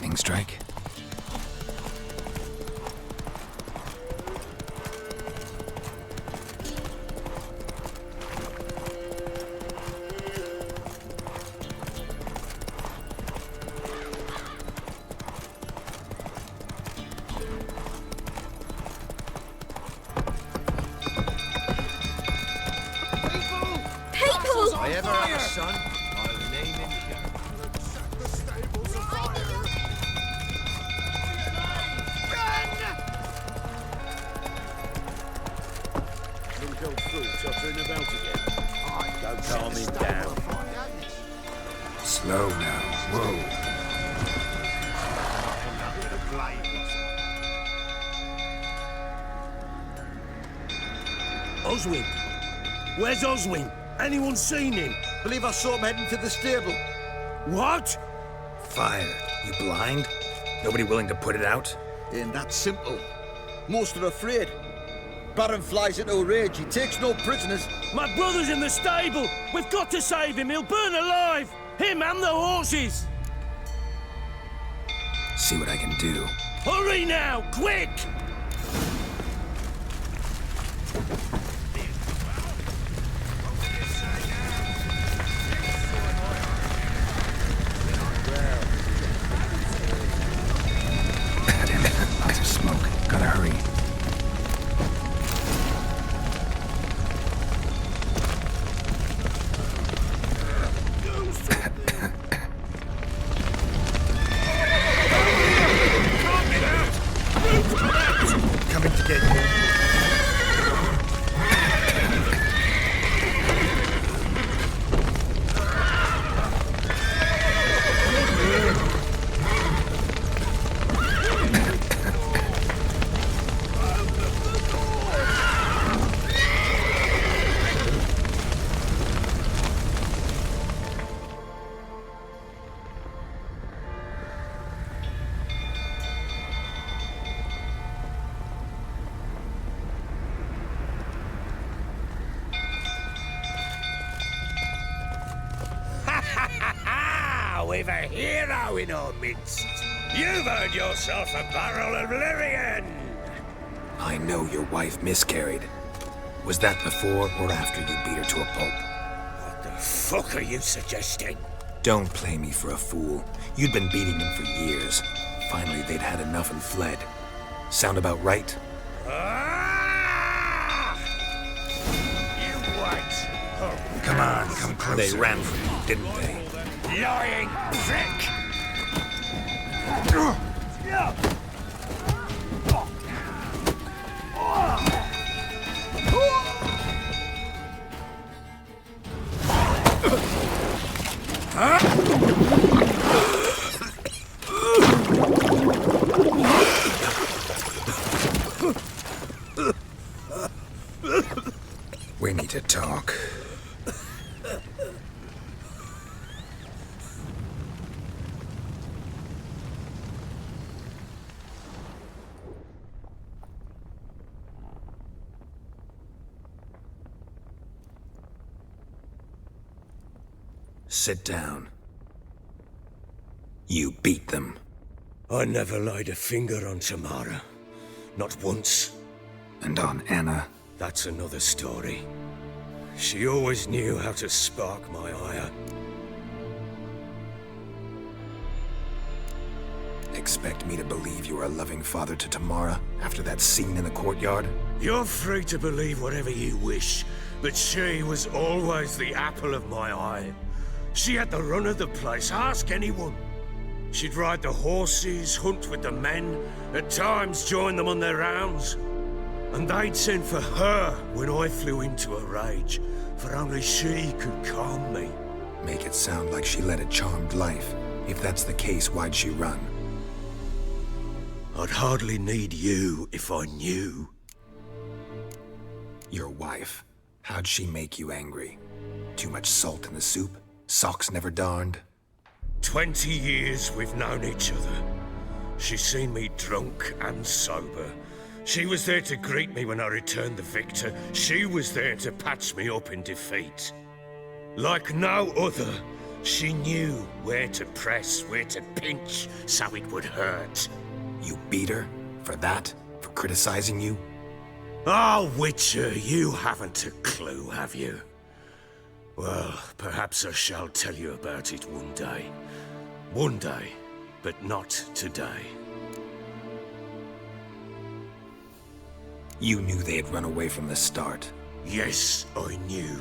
lightning strike. If I ever have a son, I'll name him here. The stables of fire. Some old fool tottering about again. Don't calm him down. Slow now. Whoa. Oswin? Where's Oswin? Anyone seen him? Believe I saw him heading to the stable. What? Fire. You blind? Nobody willing to put it out? Ain't that simple. Most are afraid. Baron flies into a rage. He takes no prisoners. My brother's in the stable! We've got to save him! He'll burn alive! Him and the horses! See what I can do. Hurry now! Quick! Lots of smoke. Gotta hurry. Coming to get you. We've a hero in our midst. You've earned yourself a barrel of Lyrian. I know your wife miscarried. Was that before or after you beat her to a pulp? What the fuck are you suggesting? Don't play me for a fool. You'd been beating them for years. Finally, they'd had enough and fled. Sound about right? Ah! You wait. Oh, Come on, come closer. They ran from you, didn't they? lying prick! We need to talk. Sit down. You beat them. I never laid a finger on Tamara. Not once. And on Anna. That's another story. She always knew how to spark my ire. Expect me to believe you are a loving father to Tamara after that scene in the courtyard? You're free to believe whatever you wish, but she was always the apple of my eye. She had the run of the place, ask anyone. She'd ride the horses, hunt with the men, at times join them on their rounds. And they'd send for her when I flew into a rage, for only she could calm me. Make it sound like she led a charmed life. If that's the case, why'd she run? I'd hardly need you if I knew. Your wife. How'd she make you angry? Too much salt in the soup? Socks never darned? 20 years we've known each other. She's seen me drunk and sober. She was there to greet me when I returned the victor. She was there to patch me up in defeat. Like no other, She knew where to press, where to pinch, so it would hurt. You beat her? For that? For criticizing you? Oh, Witcher, you haven't a clue, have you? Well, perhaps I shall tell you about it one day. One day, but not today. You knew they had run away from the start. Yes, I knew.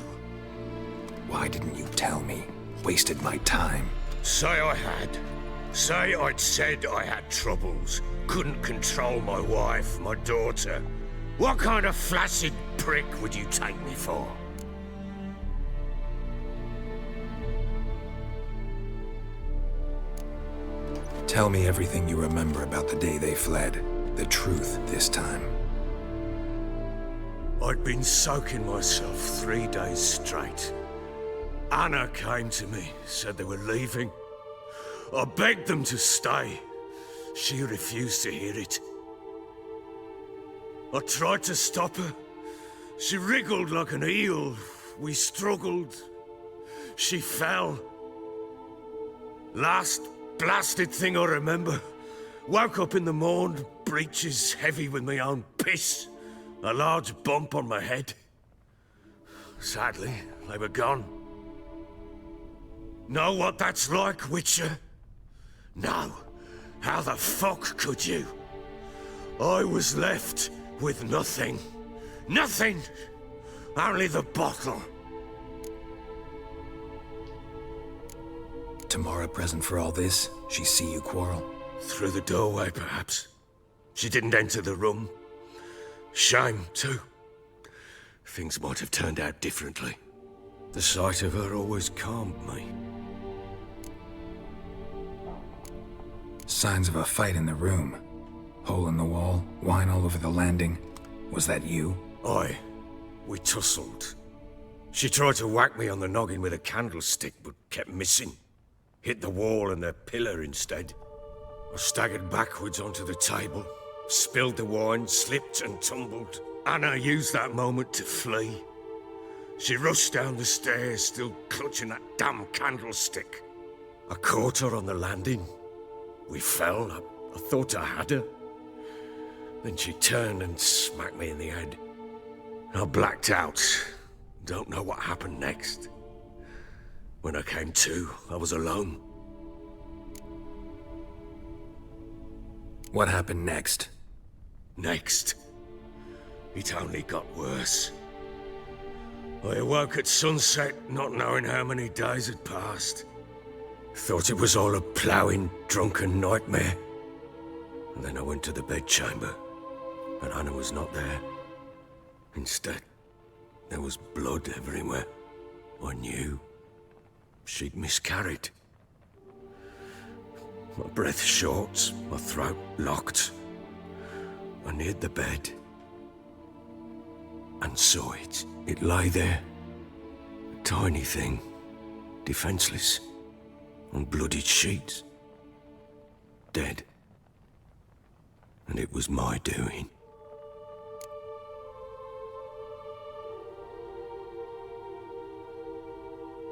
Why didn't you tell me? Wasted my time. Say I had. Say I'd said I had troubles. Couldn't control my wife, my daughter. What kind of flaccid prick would you take me for? Tell me everything you remember about the day they fled. The truth this time. I'd been soaking myself 3 days straight. Anna came to me, said they were leaving. I begged them to stay. She refused to hear it. I tried to stop her. She wriggled like an eel. We struggled. She fell. Last blasted thing I remember. Woke up in the morn, breeches heavy with my own piss. A large bump on my head. Sadly, they were gone. Know what that's like, Witcher? No. How the fuck could you? I was left with nothing. Nothing! Only the bottle. Tamara present for all this? She see you quarrel? Through the doorway, perhaps. She didn't enter the room. Shame, too. Things might have turned out differently. The sight of her always calmed me. Signs of a fight in the room. Hole in the wall, wine all over the landing. Was that you? Aye. We tussled. She tried to whack me on the noggin with a candlestick, but kept missing. Hit the wall and the pillar instead. I staggered backwards onto the table, spilled the wine, slipped and tumbled. Anna used that moment to flee. She rushed down the stairs, still clutching that damn candlestick. I caught her on the landing. We fell. I thought I had her. Then she turned and smacked me in the head. I blacked out. Don't know what happened next. When I came to, I was alone. What happened next? Next, it only got worse. I awoke at sunset, not knowing how many days had passed. Thought it was all a ploughing, drunken nightmare. And then I went to the bedchamber, and Anna was not there. Instead, there was blood everywhere. I knew she'd miscarried. My breath short, my throat locked. I neared the bed and saw it. It lay there, a tiny thing, defenseless, on bloodied sheets, dead. And it was my doing.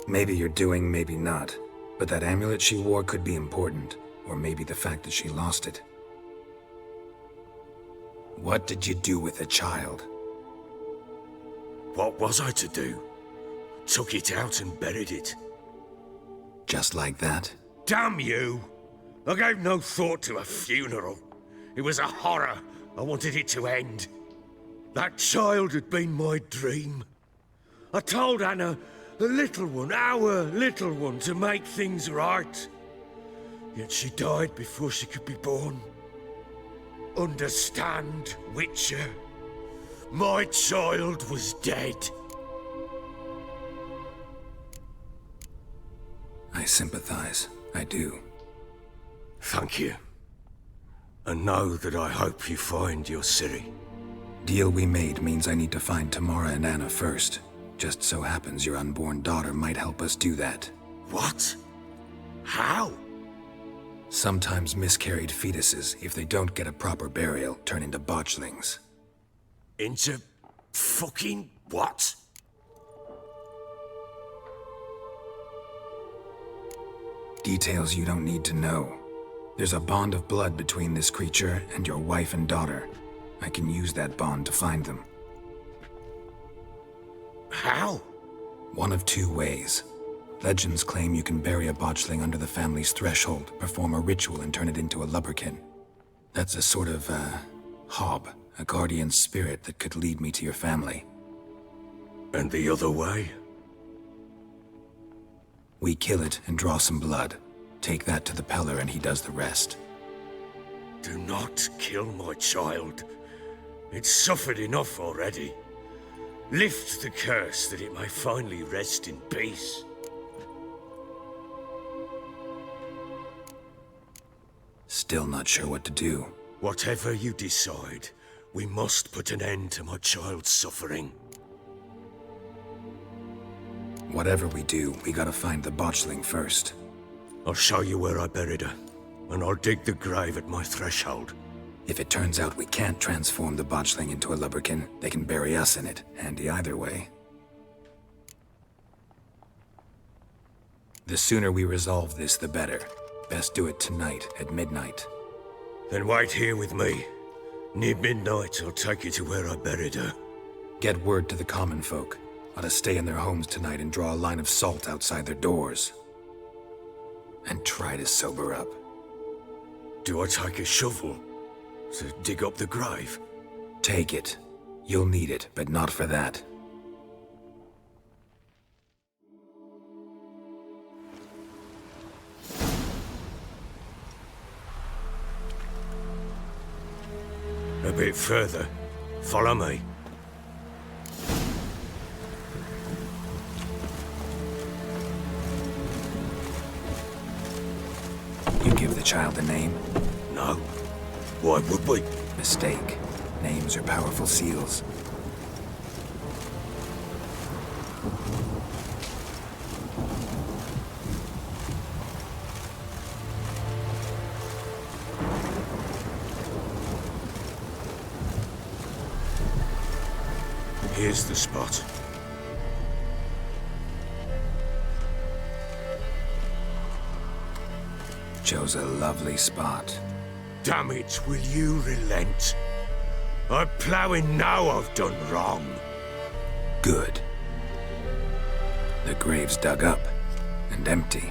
Maybe you're doing, maybe not. But that amulet she wore could be important. Or maybe the fact that she lost it. What did you do with the child? What was I to do? Took it out and buried it. Just like that? Damn you! I gave no thought to a funeral. It was a horror. I wanted it to end. That child had been my dream. I told Anna, the little one, our little one, to make things right. Yet she died before she could be born. Understand, Witcher? My child was dead. I sympathize. I do. Thank you. And know that I hope you find your Ciri. Deal we made means I need to find Tamara and Anna first. Just so happens your unborn daughter might help us do that. What? How? Sometimes miscarried fetuses, if they don't get a proper burial, turn into botchlings. Into fucking what? Details you don't need to know. There's a bond of blood between this creature and your wife and daughter. I can use that bond to find them. How? One of two ways. Legends claim you can bury a botchling under the family's threshold, perform a ritual, and turn it into a lubberkin. That's a sort of, hob, a guardian spirit that could lead me to your family. And the other way? We kill it and draw some blood. Take that to the Peller and he does the rest. Do not kill my child. It's suffered enough already. Lift the curse that it may finally rest in peace. Still not sure what to do. Whatever you decide, we must put an end to my child's suffering. Whatever we do, we gotta find the botchling first. I'll show you where I buried her, and I'll dig the grave at my threshold. If it turns out we can't transform the botchling into a lubberkin, they can bury us in it. Handy either way. The sooner we resolve this, the better. Best do it tonight, at midnight. Then wait here with me. Near midnight, I'll take you to where I buried her. Get word to the common folk. Ought to stay in their homes tonight and draw a line of salt outside their doors. And try to sober up. Do I take a shovel to dig up the grave? Take it. You'll need it, but not for that. A bit further. Follow me. You give the child a name? No. Why would we? Mistake. Names are powerful seals. Here's the spot. Chose a lovely spot. Damn it, will you relent? I'm ploughing now I've done wrong. Good. The grave's dug up and empty.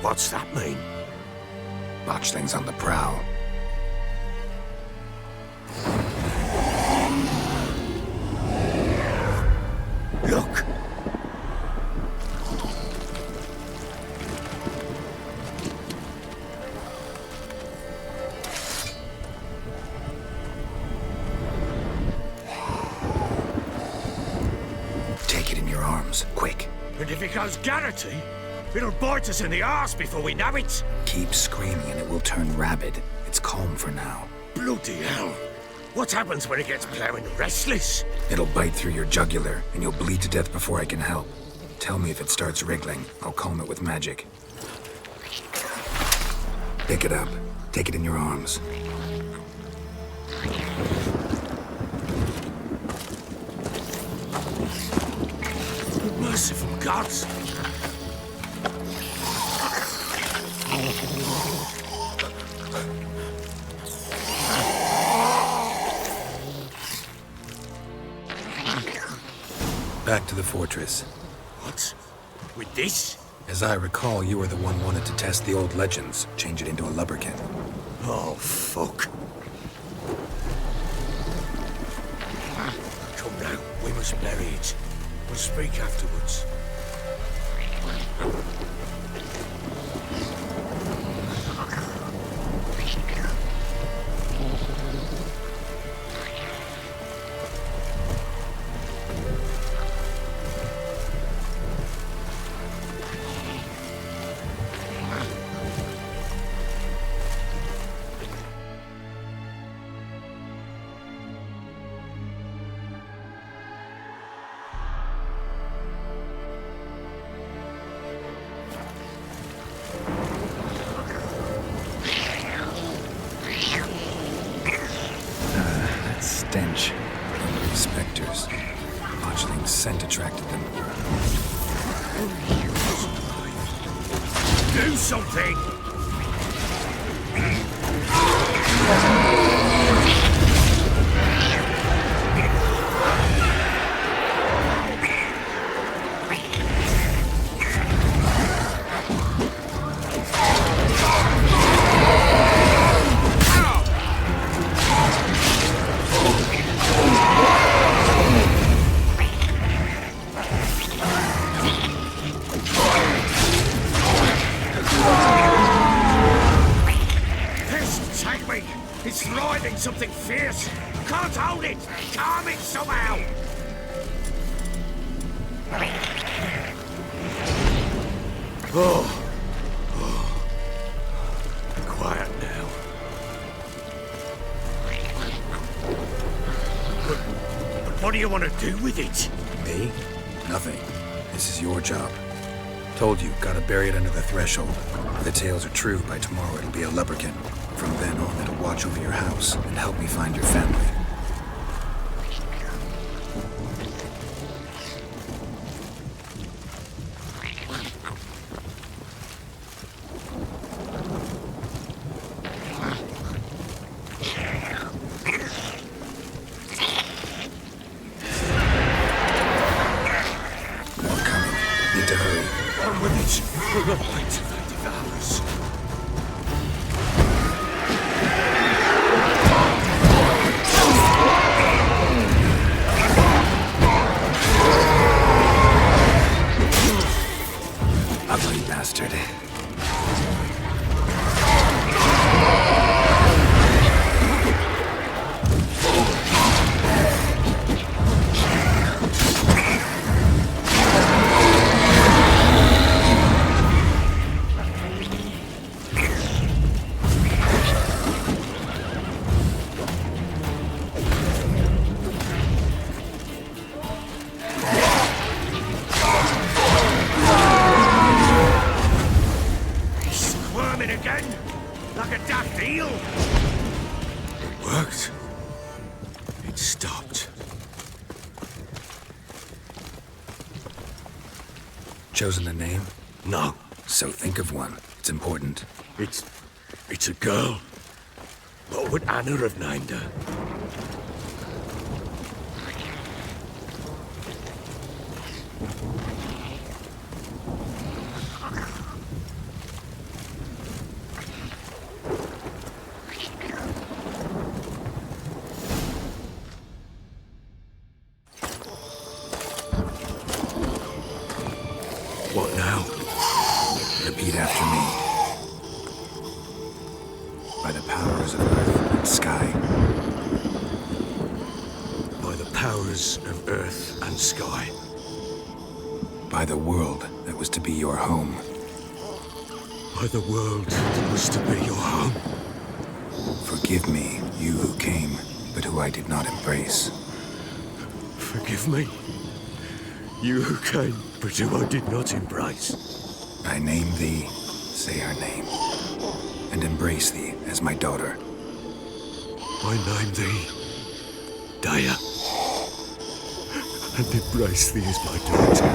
What's that mean? Botchling's on the prowl. Look! Take it in your arms, quick. And if it goes garrety, it'll bite us in the arse before we know it. Keep screaming and it will turn rabid. It's calm for now. Bloody hell. What happens when it gets ploughing restless? It'll bite through your jugular and you'll bleed to death before I can help. Tell me if it starts wriggling. I'll calm it with magic. Pick it up. Take it in your arms. Merciful gods! Back to the fortress. What? With this? As I recall, you were the one wanted to test the old legends, change it into a lubberkin. Oh, fuck. Come now, we must bury it. We'll speak afterwards. Stench. Hungry specters. Botchling's scent attracted them. Do something! It's writhing something fierce. Can't hold it. Calm it somehow. Oh. Quiet now. But what do you want to do with it? Me? Nothing. This is your job. Told you, gotta bury it under the threshold. If the tales are true, by tomorrow it'll be a lubberkin. From then on, it'll watch over your house and help me find your family. More coming. Need to hurry. On with it. We're not waiting till they devour us. Ugly bastard. Again? Like a daft eel? It worked. It stopped. Chosen a name? No. So think of one. It's important. It's a girl. What would Anna have named her? What now? Repeat after me. By the powers of earth and sky. By the powers of earth and sky. By the world that was to be your home. By the world that was to be your home. Forgive me, you who came, but who I did not embrace. Forgive me. You who came, but who I did not embrace. I name thee, say her name, and embrace thee as my daughter. I name thee, Daya, and embrace thee as my daughter.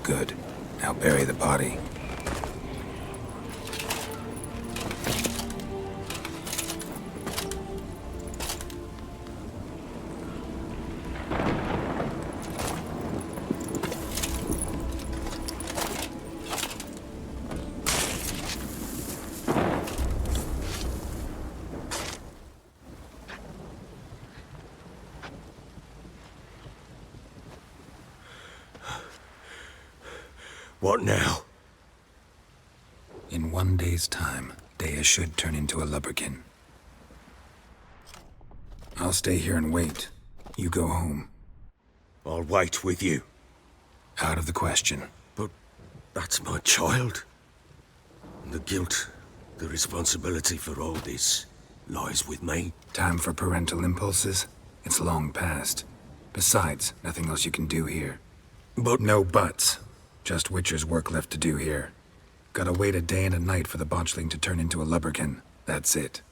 Good. Now bury the body. What now? In 1 day's time, Daya should turn into a lubberkin. I'll stay here and wait. You go home. I'll wait with you. Out of the question. But that's my child. And the guilt, the responsibility for all this lies with me. Time for parental impulses? It's long past. Besides, nothing else you can do here. But No buts. Just Witcher's work left to do here. Gotta wait a day and a night for the botchling to turn into a lubberkin. That's it.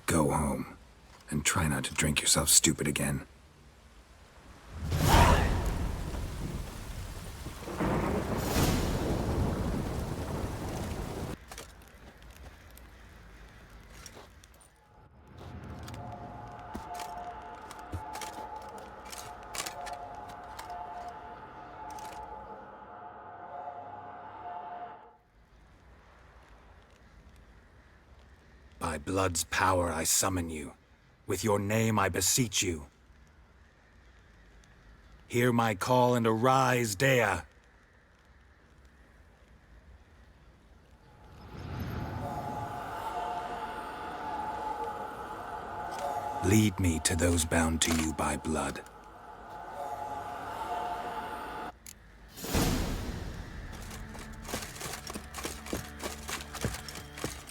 Go home. and try not to drink yourself stupid again. By blood's power I summon you. With your name I beseech you. Hear my call and arise, Dea. Lead me to those bound to you by blood.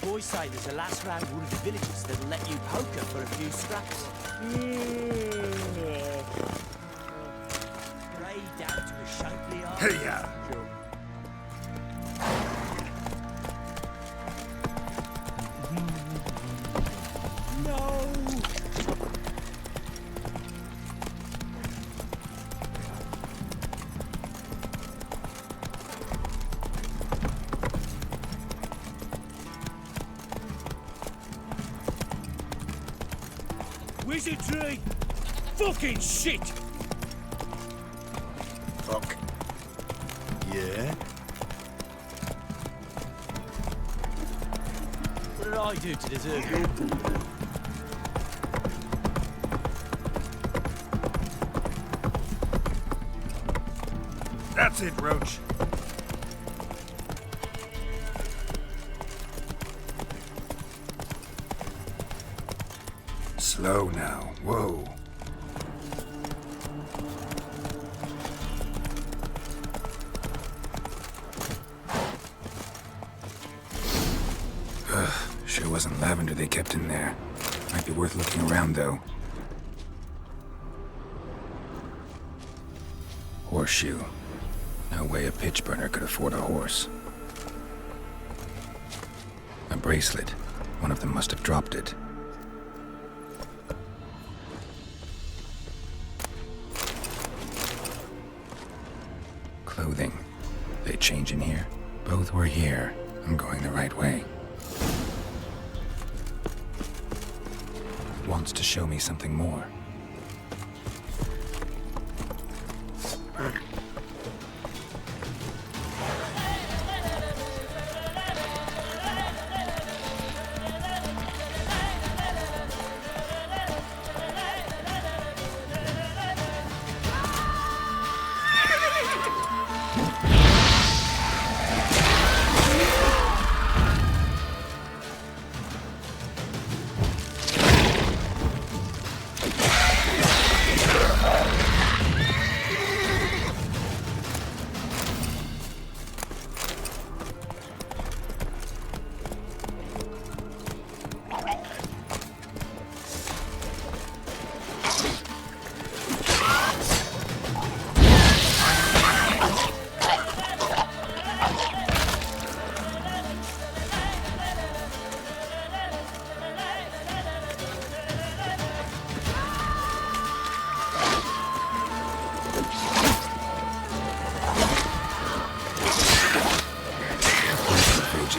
Boys say there's a last round one of the villages that'll let you poker for a few scraps. Pray down to a Shankly eye. Hey, ya! No! Wizardry! Fucking shit! Fuck. Yeah? What did I do to deserve your... That's it, Roach. Slow now. Whoa. Sure wasn't lavender they kept in there. Might be worth looking around, though. Horseshoe. No way a pitch burner could afford a horse. A bracelet. One of them must have dropped it. Clothing. They change in here? Both were here. I'm going the right way. Wants to show me something more.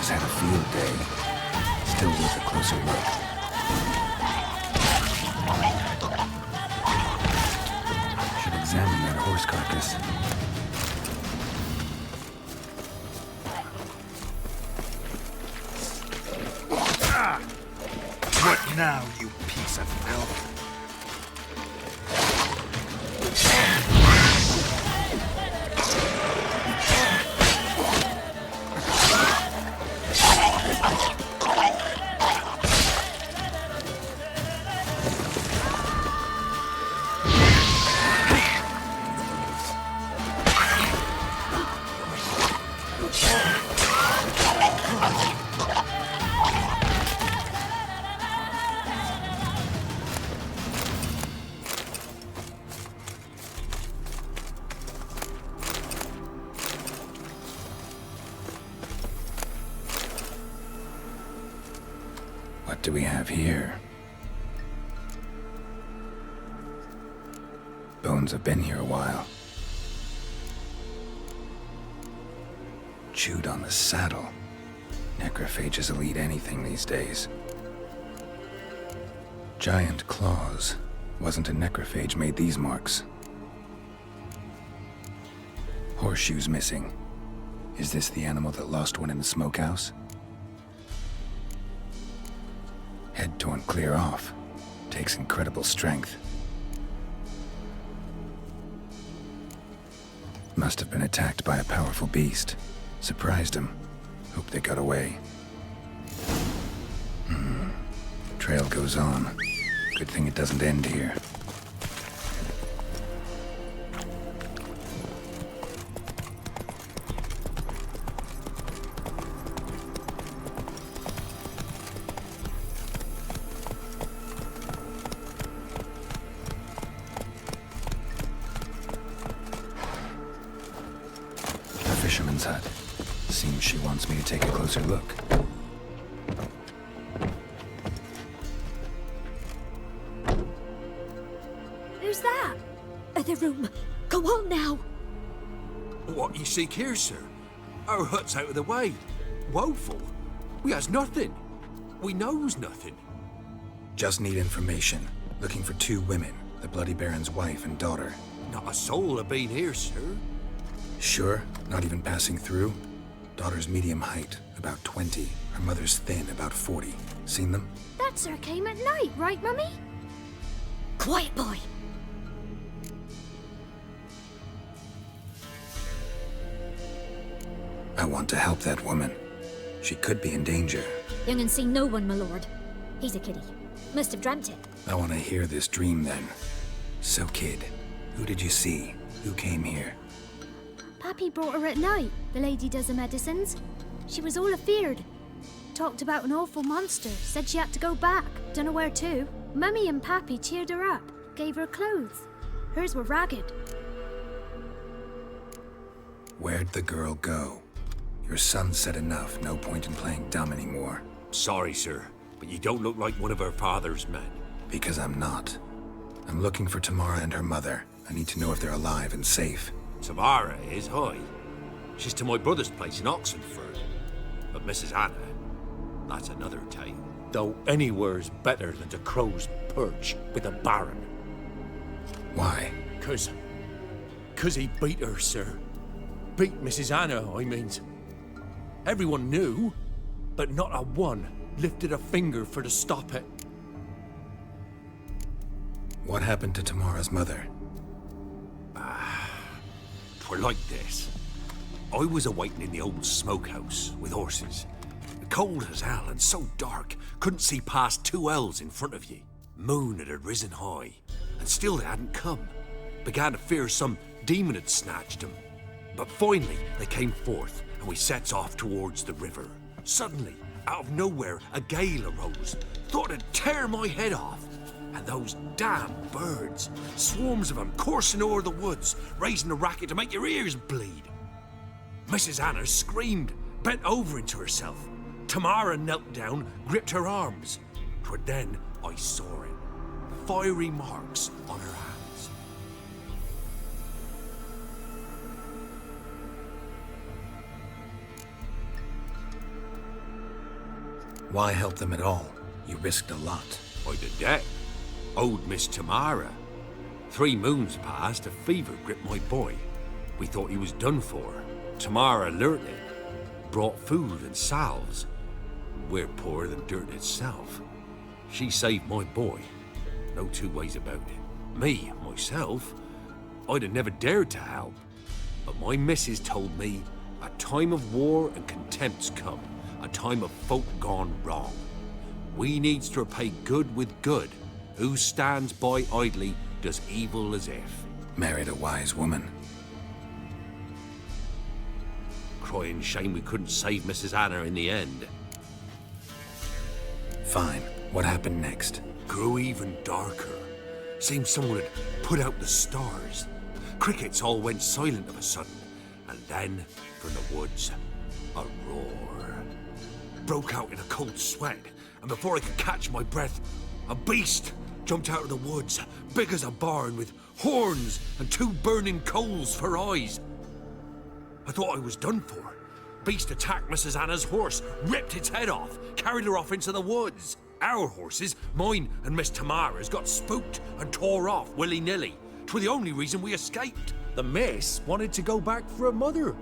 Had a field day. Still worth a closer look. Should examine that horse carcass. What now, you piece of filth? What do we have here? bones have been here a while. Chewed on the saddle. Necrophages will eat anything these days. Giant claws. Wasn't a necrophage made these marks. Horseshoes missing. Is this the animal that lost one in the smokehouse? Head torn clear off. Takes incredible strength. Must have been attacked by a powerful beast. Surprised him. Hope they got away. Trail goes on. Good thing it doesn't end here. A fisherman's hut. Seems she wants me to take a closer look. Who's that? Other room. Go on now. What you seek here, sir? Our hut's out of the way. Woeful. We has nothing. We knows nothing. Just need information. Looking for 2 women. The Bloody Baron's wife and daughter. Not a soul have been here, sir. Sure? Not even passing through? Daughter's medium height, about 20. Her mother's thin, about 40. Seen them? That sir came at night, right, Mummy? Quiet, boy. I want to help that woman. She could be in danger. Young and seen no one, my lord. He's a kiddie. Must have dreamt it. I want to hear this dream then. So, kid, who did you see? Who came here? Pappy brought her at night. The lady does the medicines. She was all afeared. Talked about an awful monster. Said she had to go back. Dunno where to. Mummy and Pappy cheered her up. Gave her clothes. Hers were ragged. Where'd the girl go? Your son said enough. No point in playing dumb anymore. Sorry, sir, but you don't look like one of our father's men. Because I'm not. I'm looking for Tamara and her mother. I need to know if they're alive and safe. Tamara is, hi. She's to my brother's place in Oxenford. But Mrs. Anna, that's another tale. Though anywhere's better than to crow's perch with a baron. Why? Cause he beat her, sir. Beat Mrs. Anna, I means. Everyone knew, but not a one lifted a finger for to stop it. What happened to Tamara's mother? 'Twere like this. I was awaiting in the old smokehouse with horses. Cold as hell and so dark, couldn't see past 2 ells in front of ye. Moon had risen high, and still they hadn't come. Began to fear some demon had snatched them. But finally they came forth, and we sets off towards the river. Suddenly, out of nowhere, a gale arose. Thought it'd tear my head off. And those damn birds, swarms of them coursing o'er the woods, raising a racket to make your ears bleed. Mrs. Anna screamed, bent over into herself. Tamara knelt down, gripped her arms. 'Twere then I saw it. Fiery marks on her hands. Why help them at all? You risked a lot. By the debt. Owed Miss Tamara. 3 moons passed, a fever gripped my boy. We thought he was done for. Tamara learnt it. Brought food and salves. We're poorer than dirt itself. She saved my boy. No 2 ways about it. Me, myself, I'd have never dared to help. But my missus told me a time of war and contempt's come. A time of folk gone wrong. We needs to repay good with good. Who stands by idly does evil as if. Married a wise woman. Crying shame we couldn't save Mrs. Anna in the end. Fine. What happened next? Grew even darker. Seemed someone had put out the stars. Crickets all went silent of a sudden. And then, from the woods, a roar. Broke out in a cold sweat. And before I could catch my breath, a beast jumped out of the woods, big as a barn, with horns and 2 burning coals for eyes. I thought I was done for. Beast attacked Mrs. Anna's horse, ripped its head off, carried her off into the woods. Our horses, mine and Miss Tamara's, got spooked and tore off willy-nilly. 'Twere the only reason we escaped. The miss wanted to go back for her mother,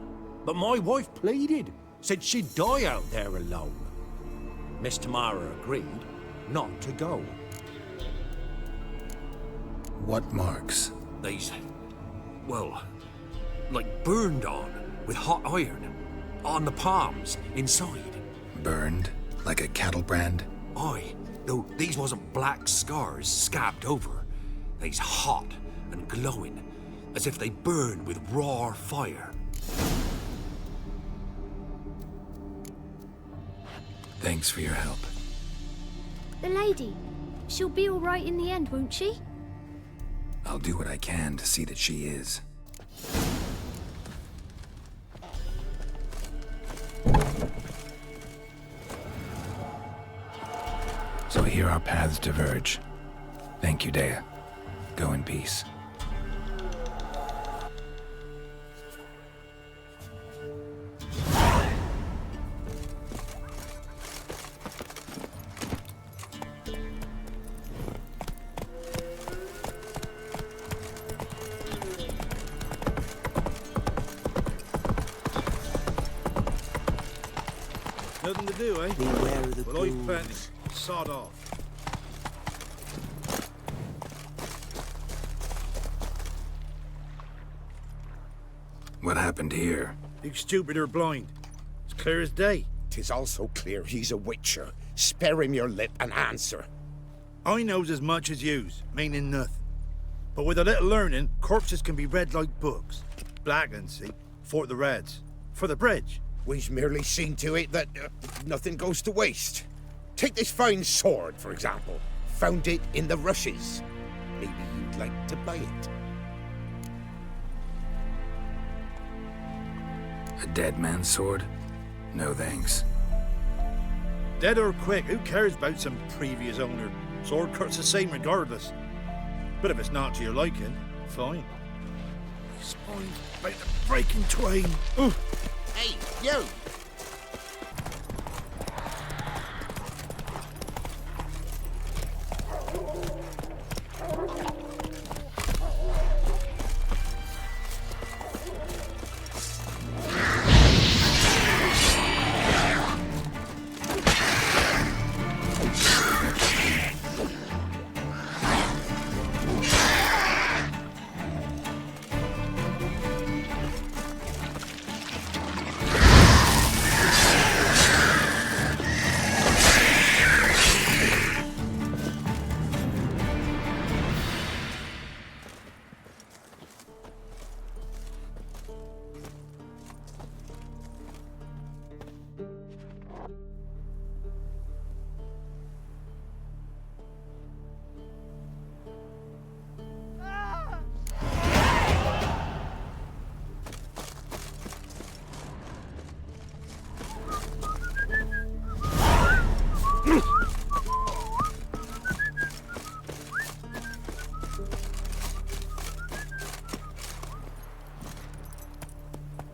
but my wife pleaded, said she'd die out there alone. Miss Tamara agreed not to go. What marks? They's, well, like burned on with hot iron. On the palms, inside. Burned? Like a cattle brand? Aye, though these wasn't black scars scabbed over. They's hot and glowing, as if they burned with raw fire. Thanks for your help. The lady. She'll be all right in the end, won't she? I'll do what I can to see that she is. So here our paths diverge. Thank you, Dea. Go in peace. Nothing to do, eh? Beware of the Well, I've ghouls. plenty. Sod off. What happened here? You stupid or blind? It's clear as day. 'Tis also clear he's a witcher. Spare him your lip and answer. I knows as much as yous, meaning nothing. But with a little learning, corpses can be read like books. Black and see, for the reds. For the bridge. We've merely seen to it that nothing goes to waste. Take this fine sword, for example. Found it in the rushes. Maybe you'd like to buy it. A dead man's sword? No thanks. Dead or quick, who cares about some previous owner? Sword cuts the same regardless. But if it's not to your liking, fine. My spine's about to break in twain. Ugh. Hey, you!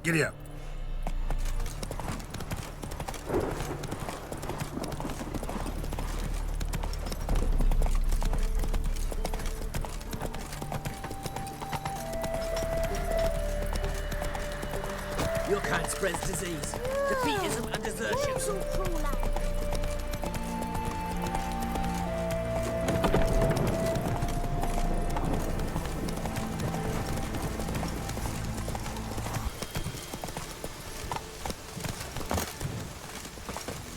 Giddy up. Your kind spreads disease, defeatism and desertion.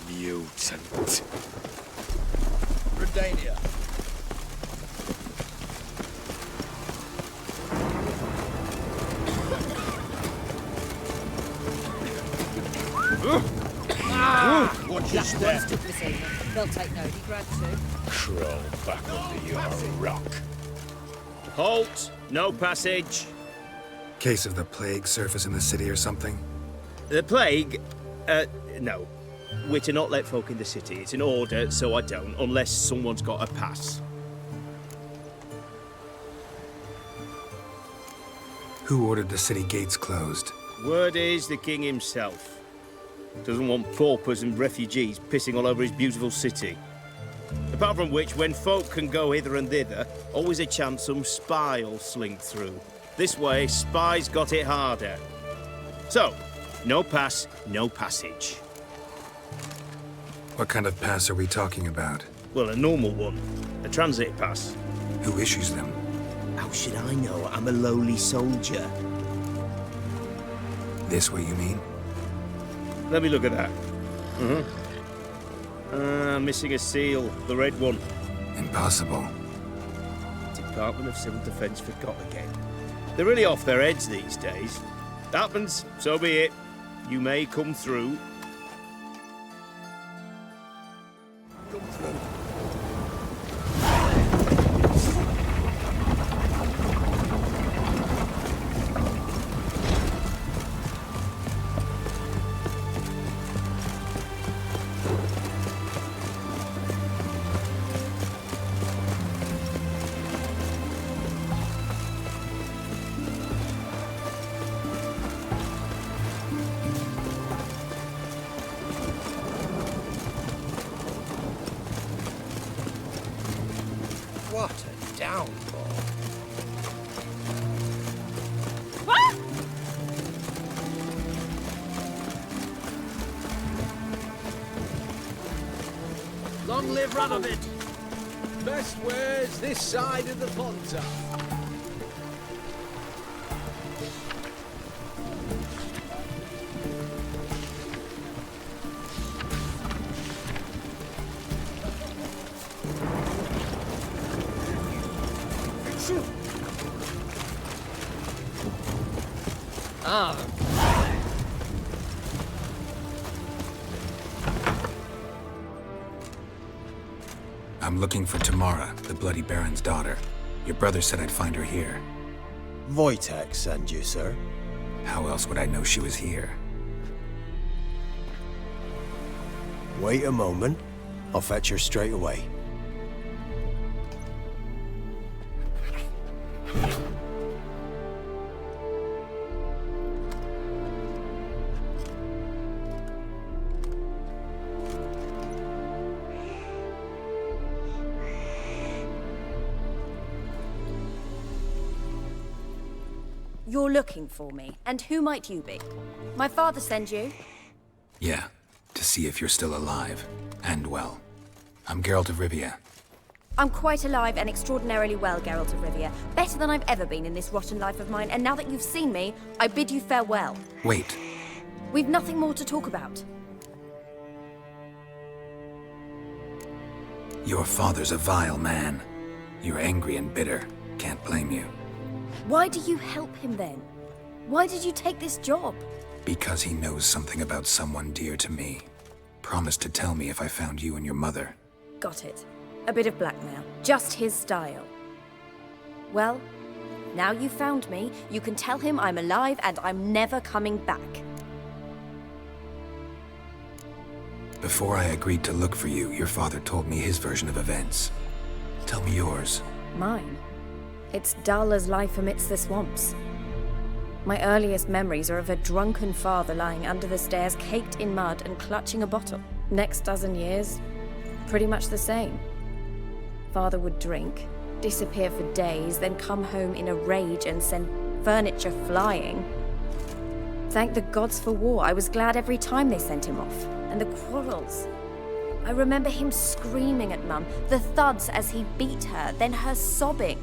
Mutant. Redania. Watch your step. Stood this evening. They'll take note. You grab two. Crawl back under your rock. Halt! No passage. Case of the plague surface in the city or something? The plague? No. We're to not let folk in the city. It's an order, so I don't, unless someone's got a pass. Who ordered the city gates closed? Word is the king himself. Doesn't want paupers and refugees pissing all over his beautiful city. Apart from which, when folk can go hither and thither, always a chance some spy will slink through. This way, spies got it harder. So, no pass, no passage. What kind of pass are we talking about? Well, a normal one. A transit pass. Who issues them? How should I know? I'm a lowly soldier. This what you mean? Let me look at that. Missing a seal. The red one. Impossible. Department of Civil Defence forgot again. They're really off their heads these days. Happens, so be it. You may come through. What a downfall. Long live Radovid! Best wares this side of the Ponta. I'm looking for Tamara, the Bloody Baron's daughter. Your brother said I'd find her here. Wojtek sent you, sir. How else would I know she was here? Wait a moment. I'll fetch her straight away. You're looking for me, and who might you be? My father sent you? Yeah, to see if you're still alive. And well. I'm Geralt of Rivia. I'm quite alive and extraordinarily well, Geralt of Rivia. Better than I've ever been in this rotten life of mine, and now that you've seen me, I bid you farewell. Wait. We've nothing more to talk about. Your father's a vile man. You're angry and bitter. Can't blame you. Why do you help him then? Why did you take this job? Because he knows something about someone dear to me. Promised to tell me if I found you and your mother. Got it. A bit of blackmail. Just his style. Well, now you've found me, you can tell him I'm alive and I'm never coming back. Before I agreed to look for you, your father told me his version of events. Tell me yours. Mine? It's dull as life amidst the swamps. My earliest memories are of a drunken father lying under the stairs, caked in mud and clutching a bottle. Next dozen years, pretty much the same. Father would drink, disappear for days, then come home in a rage and send furniture flying. Thank the gods for war. I was glad every time they sent him off. And the quarrels. I remember him screaming at Mum, the thuds as he beat her, then her sobbing.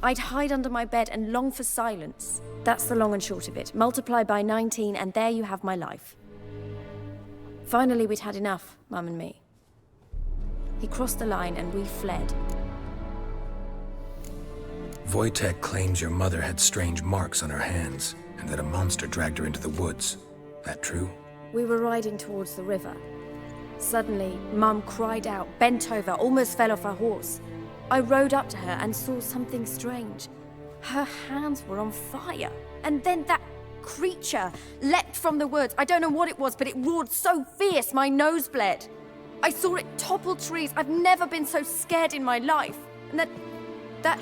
I'd hide under my bed and long for silence. That's the long and short of it. Multiply by 19 and there you have my life. Finally, we'd had enough, Mum and me. He crossed the line and we fled. Wojtek claims your mother had strange marks on her hands, and that a monster dragged her into the woods. That true? We were riding towards the river. Suddenly, Mum cried out, bent over, almost fell off her horse. I rode up to her and saw something strange. Her hands were on fire. And then that creature leapt from the woods. I don't know what it was, but it roared so fierce my nose bled. I saw it topple trees. I've never been so scared in my life. And that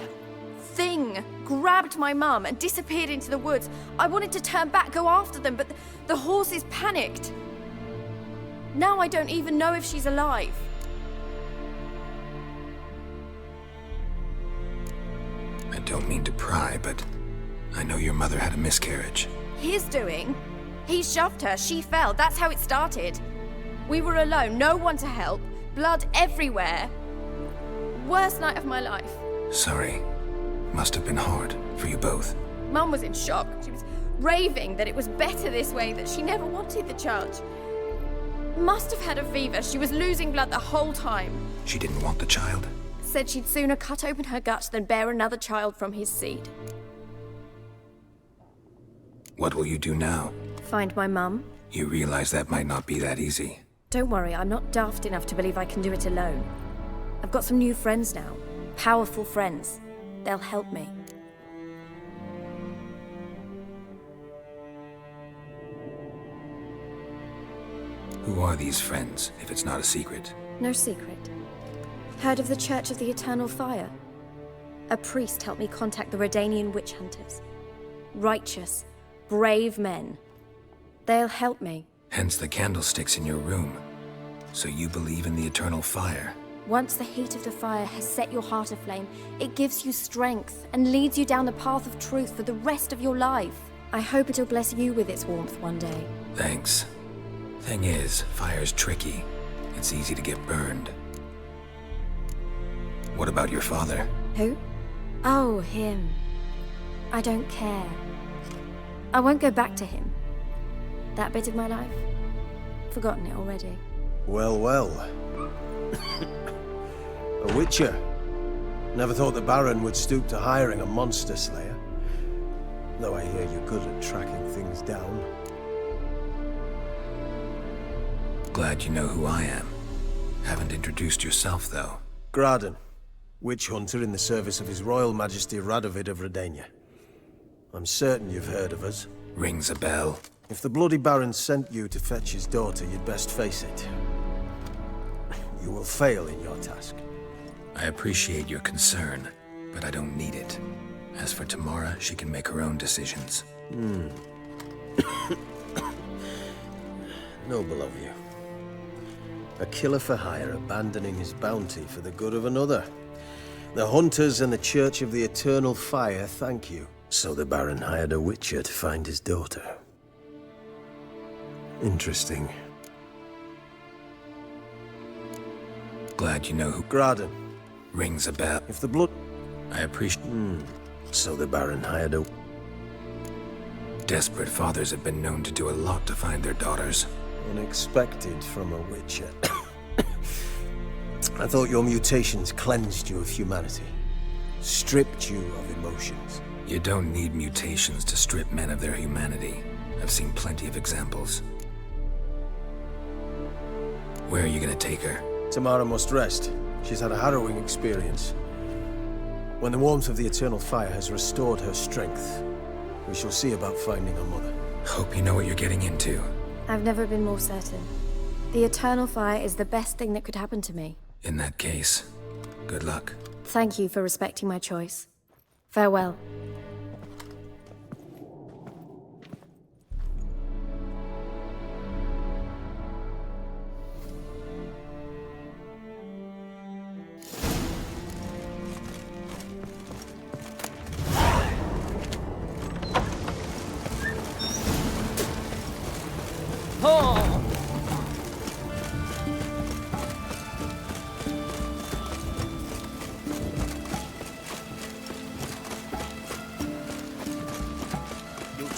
thing grabbed my mum and disappeared into the woods. I wanted to turn back, go after them, but the horses panicked. Now I don't even know if she's alive. I don't mean to pry, but I know your mother had a miscarriage. His doing? He shoved her, she fell, that's how it started. We were alone, no one to help, blood everywhere. Worst night of my life. Sorry. Must have been hard for you both. Mum was in shock. She was raving that it was better this way, that she never wanted the child. Must have had a fever. She was losing blood the whole time. She didn't want the child? Said she'd sooner cut open her gut than bear another child from his seed. What will you do now? Find my mum. You realize that might not be that easy. Don't worry, I'm not daft enough to believe I can do it alone. I've got some new friends now. Powerful friends. They'll help me. Who are these friends, if it's not a secret? No secret. Heard of the Church of the Eternal Fire? A priest helped me contact the Redanian witch hunters. Righteous, brave men. They'll help me. Hence the candlesticks in your room. So you believe in the eternal fire? Once the heat of the fire has set your heart aflame, it gives you strength and leads you down the path of truth for the rest of your life. I hope it'll bless you with its warmth one day. Thanks. Thing is, fire's tricky. It's easy to get burned. What about your father? Who? Oh, him. I don't care. I won't go back to him. That bit of my life? Forgotten it already. Well, well. A witcher. Never thought the Baron would stoop to hiring a monster slayer. Though I hear you're good at tracking things down. Glad you know who I am. Haven't introduced yourself, though. Graden. Witch hunter in the service of His Royal Majesty Radovid of Redania. I'm certain you've heard of us. Rings a bell. If the Bloody Baron sent you to fetch his daughter, you'd best face it. You will fail in your task. I appreciate your concern, but I don't need it. As for Tamara, she can make her own decisions. Noble of you. A killer for hire abandoning his bounty for the good of another. The hunters and the Church of the Eternal Fire thank you. So the Baron hired a witcher to find his daughter. Interesting. Glad you know who... Graden. Rings a bell. If the blood... I appreciate... So the Baron hired a... Desperate fathers have been known to do a lot to find their daughters. Unexpected from a witcher. I thought your mutations cleansed you of humanity. Stripped you of emotions. You don't need mutations to strip men of their humanity. I've seen plenty of examples. Where are you gonna take her? Tamara must rest. She's had a harrowing experience. When the warmth of the Eternal Fire has restored her strength, we shall see about finding her mother. Hope you know what you're getting into. I've never been more certain. The Eternal Fire is the best thing that could happen to me. In that case, good luck. Thank you for respecting my choice. Farewell.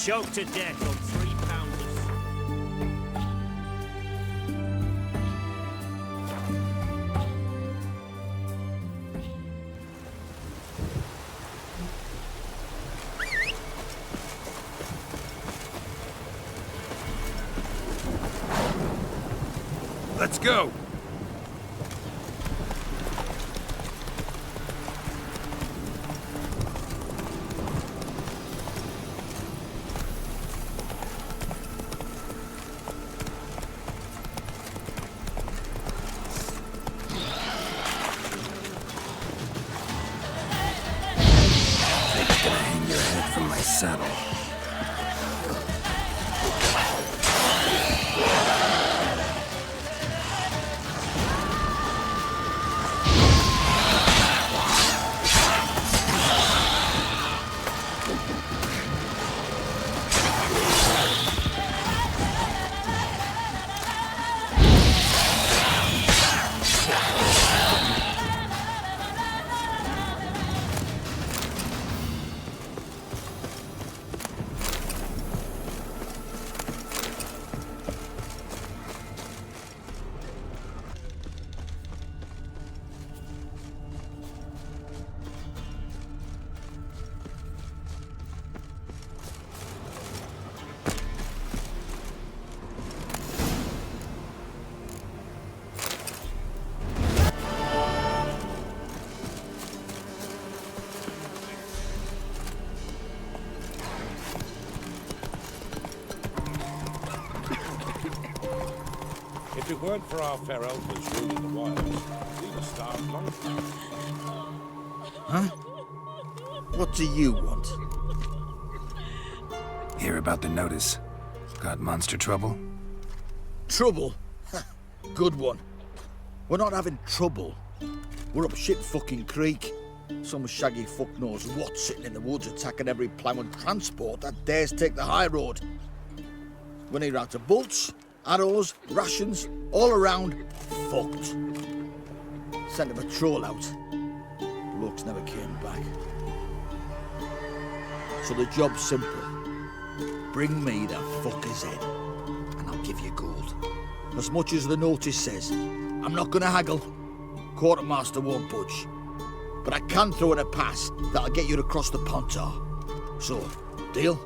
Choked to death on 3-pounders. Let's go! saddle. If it weren't for our fair elders ruling the wilds, we'd have starved long ago. Huh? What do you want? Hear about the notice? Got monster trouble? Trouble? Good one. We're not having trouble. We're up shit fucking creek. Some shaggy fuck knows what sitting in the woods attacking every plough and transport that dares take the high road. We're near out of bolts, arrows, rations, all around, fucked. Sent a patrol out. Blokes never came back. So the job's simple. Bring me the fucker's head, and I'll give you gold. As much as the notice says. I'm not gonna haggle. Quartermaster won't budge. But I can throw in a pass that'll get you across the Pontar. So, deal?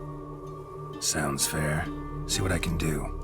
Sounds fair. See what I can do.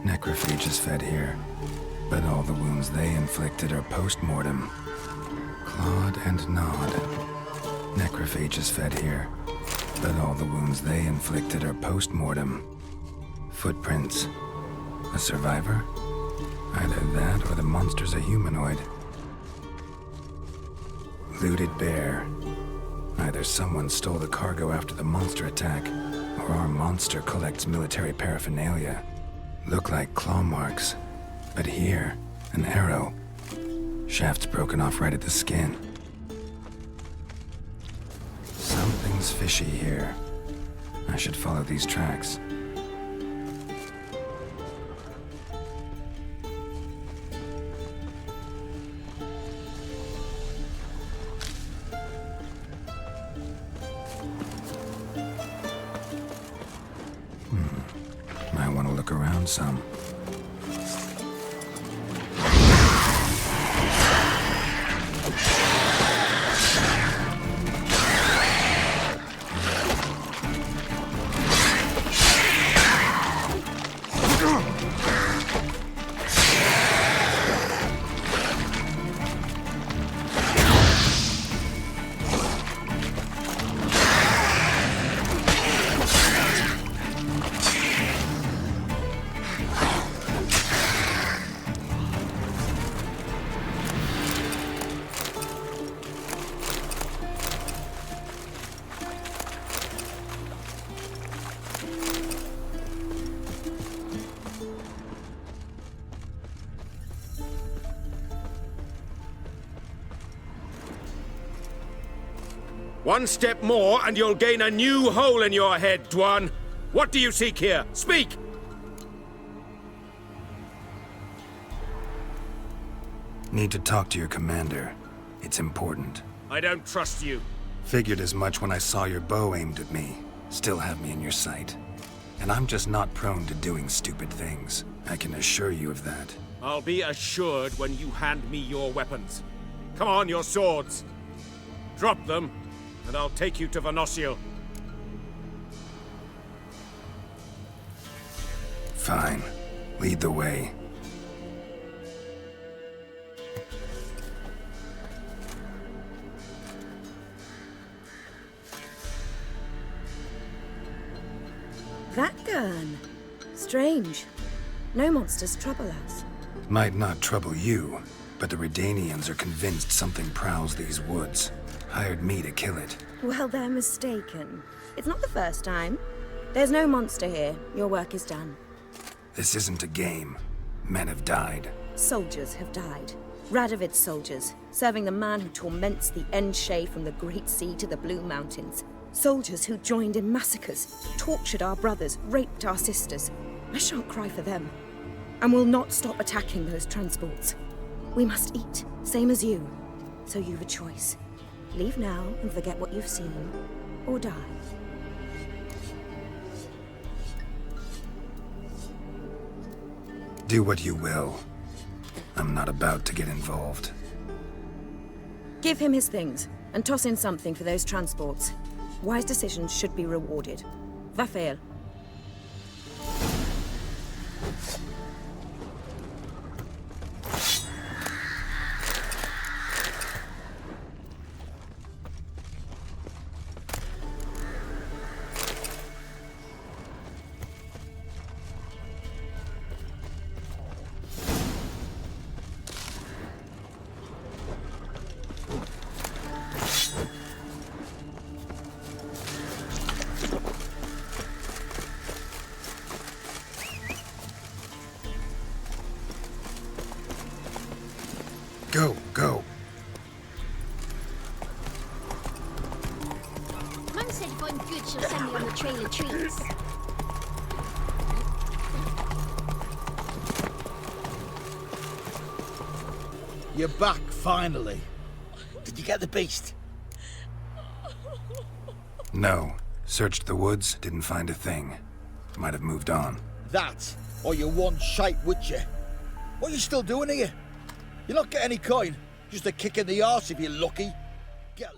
Necrophages fed here, but all the wounds they inflicted are post-mortem. Clawed and gnawed. Necrophages fed here, but all the wounds they inflicted are post-mortem. Footprints. A survivor? Either that or the monster's a humanoid. Looted bear. Either someone stole the cargo after the monster attack, or our monster collects military paraphernalia. Look like claw marks, but here, an arrow. Shaft's broken off right at the skin. Something's fishy here. I should follow these tracks. Might want to look around some. One step more and you'll gain a new hole in your head, Dwan. What do you seek here? Speak! Need to talk to your commander. It's important. I don't trust you. Figured as much when I saw your bow aimed at me. Still have me in your sight. And I'm just not prone to doing stupid things. I can assure you of that. I'll be assured when you hand me your weapons. Come on, your swords. Drop them, and I'll take you to Venosio. Fine. Lead the way. That gun. Strange. No monsters trouble us. Might not trouble you, but the Redanians are convinced something prowls these woods. Hired me to kill it. Well, they're mistaken. It's not the first time. There's no monster here. Your work is done. This isn't a game. Men have died. Soldiers have died. Radovid's soldiers, serving the man who torments the Enche from the Great Sea to the Blue Mountains. Soldiers who joined in massacres, tortured our brothers, raped our sisters. I shan't cry for them, and will not stop attacking those transports. We must eat, same as you. So you've a choice. Leave now and forget what you've seen, or die. Do what you will. I'm not about to get involved. Give him his things, and toss in something for those transports. Wise decisions should be rewarded. Vafael. Go, go. Mum said if I'm good, she'll send me on the trail of treats. You're back, finally. Did you get the beast? No. Searched the woods, didn't find a thing. Might have moved on. That, or you one shite with you. What are you still doing here? You're not getting any coin. Just a kick in the arse if you're lucky. Get